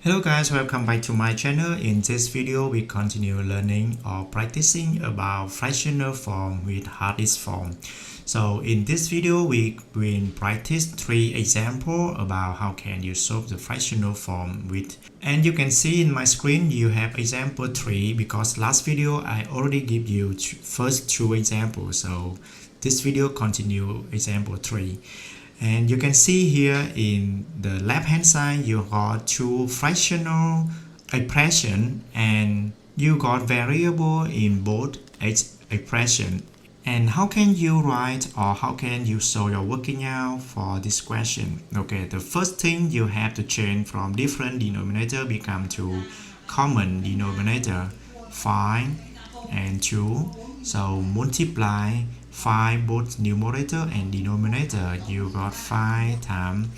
Hello guys, welcome back to my channel. In this video, we continue learning or practicing about fractional form with hardest form. So in this video, we will practice 3 examples about how can you solve the fractional form with. And you can see in my screen, you have example 3 because last video I already give you first 2 examples. So this video continue example 3. And you can see here in the left hand side you got 2 fractional expression and you got variable in both expression. And how can you write or how can you solve your working out for this question? Okay, the first thing you have to change from different denominator become to common denominator 5 and 2. So multiply 5 both numerator and denominator. You got 5 times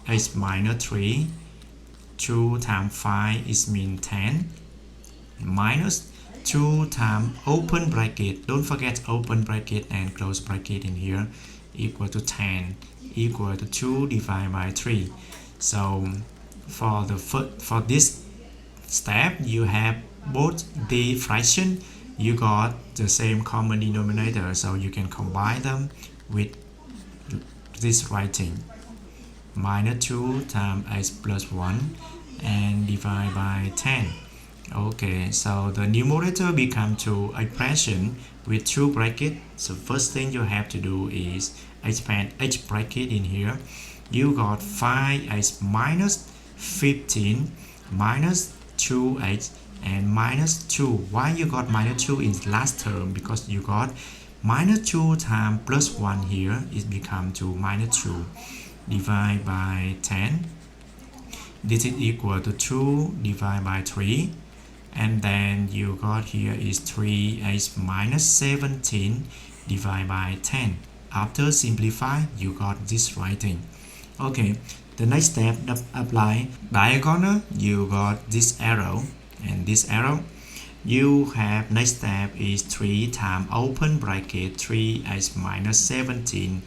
x minus 3. 2 times 5 is mean 10 minus 2 times open bracket, don't forget open bracket and close bracket in here, equal to 10 equal to 2 divided by 3. So for this step you have both the fraction, you got the same common denominator, so you can combine them with this writing minus 2 times x plus 1 and divide by 10. Okay, so the numerator become to expression with 2 brackets. So first thing you have to do is expand h bracket in here. You got 5x minus 15 minus 2x and minus 2. Why you got minus 2 in last term? Because you got minus 2 times plus 1 here, it become to minus 2 divide by 10. This is equal to 2 divided by 3. And then you got here is 3x minus 17 divided by 10. After simplify, you got this writing. Okay, the next step, apply diagonal. You got this arrow and this arrow. You have next step is 3 times open bracket 3x minus 17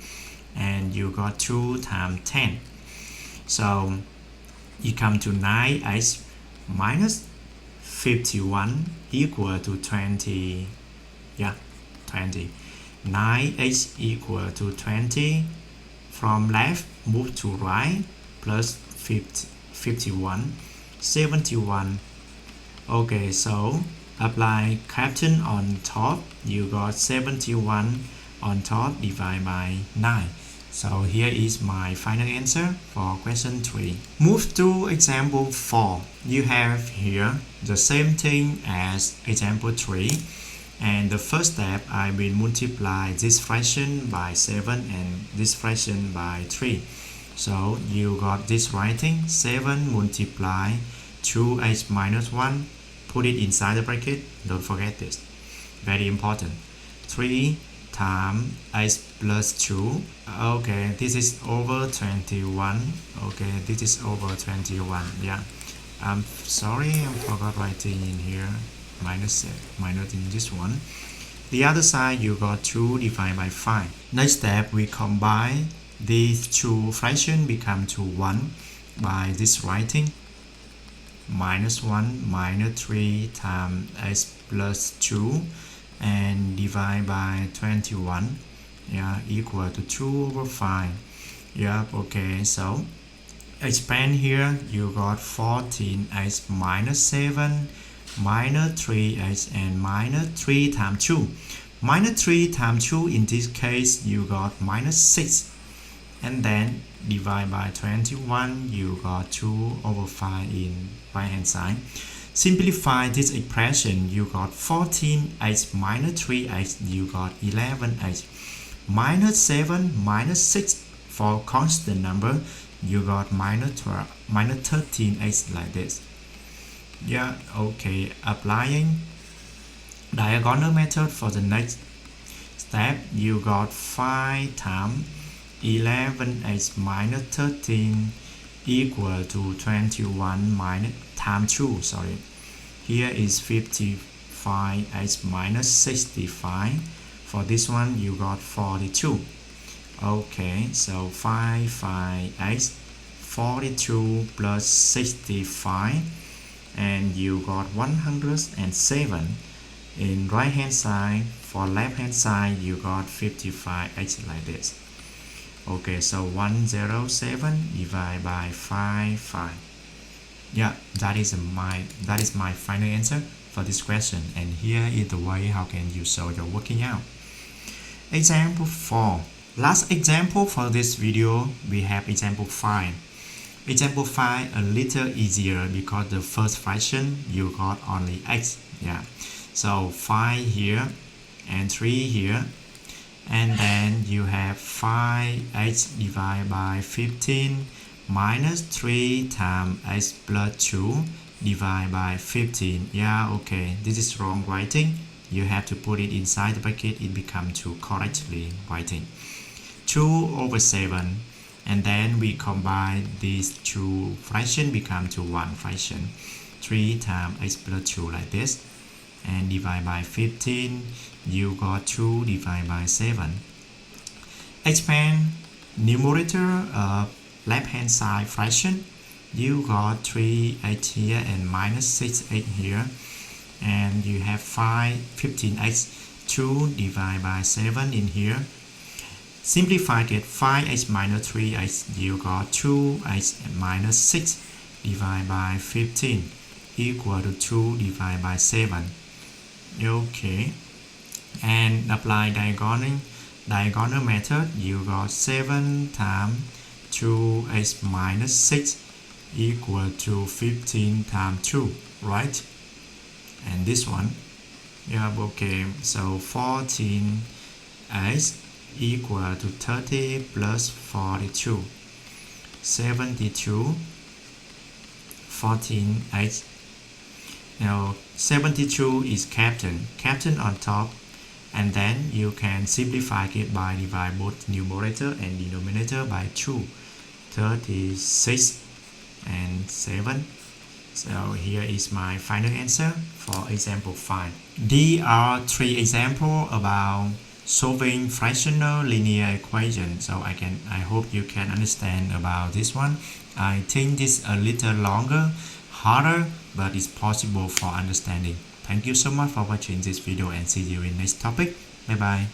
and you got 2 times 10. So you come to 9x minus 51 equal to 20. 20. 9x equal to 20. From left move to right plus 51 71. Okay, so apply captain on top. You got 71 on top divided by 9. So here is my final answer for question 3. Move to example 4. You have here the same thing as example 3. And the first step, I will multiply this fraction by 7 and this fraction by 3. So you got this writing 7 multiply 2x minus 1. Put it inside the bracket. Don't forget this. Very important. 3 times x plus 2. Okay, this is over 21. Okay, this is over 21. Yeah, I'm sorry, I forgot writing in here minus in this one. The other side you got 2 divided by 5. Next step, we combine these 2 fractions become to 1 by this writing minus 1 minus 3 times x plus 2 and divide by 21, equal to 2 over 5. Okay, so expand here, you got 14x minus 7 minus 3x and minus 3 times 2. Minus 3 times 2 in this case you got minus 6 and then divide by 21, you got 2 over 5 in right hand side. Simplify this expression, you got 14x minus 3x, you got 11x. Minus 7 minus 6 for constant number, you got minus 13x like this. Okay, applying diagonal method for the next step, you got 5 times 11x minus 13 equal to 21 minus times 2, sorry. Here is 55x minus 65. For this one you got 42. Okay, so 55x 42 plus 65, and you got 107. In right hand side, for left hand side, you got 55x like this. Okay, so 107 divided by 5. Yeah, that is my final answer for this question, and here is the way how can you solve your working out. Example 4. Last example for this video, we have example 5. Example 5 a little easier because the first fraction you got only x. Yeah, so 5 here and 3 here, and then you have 5x divided by 15 minus 3 times x plus 2 divided by 15. Yeah, okay, this is wrong writing. You have to put it inside the bracket. It becomes 2 correctly writing. 2 over 7, and then we combine these two fractions become to one fraction. 3 times x plus 2 like this, and divide by 15. You got 2 divided by 7. Expand numerator of left hand side fraction. You got 3x here and minus 6x here, and you have 15x. 2 divided by 7 in here. Simplify it. 5x minus 3x, you got 2x and minus 6 divided by 15 equal to 2 divided by 7. Okay, and apply diagonal method. You got 7 times 2x minus 6 equal to 15 times 2, right? And this one, yeah, okay, so 14x equal to 30 plus 42, 72, 14x. Now 72 is captain on top, and then you can simplify it by divide both numerator and denominator by 2, 36 and 7. So here is my final answer for example 5. These are 3 examples about solving fractional linear equation. So I hope you can understand about this one. I think this a little longer, harder, but it's possible for understanding. Thank you so much for watching this video, and see you in next topic. Bye bye.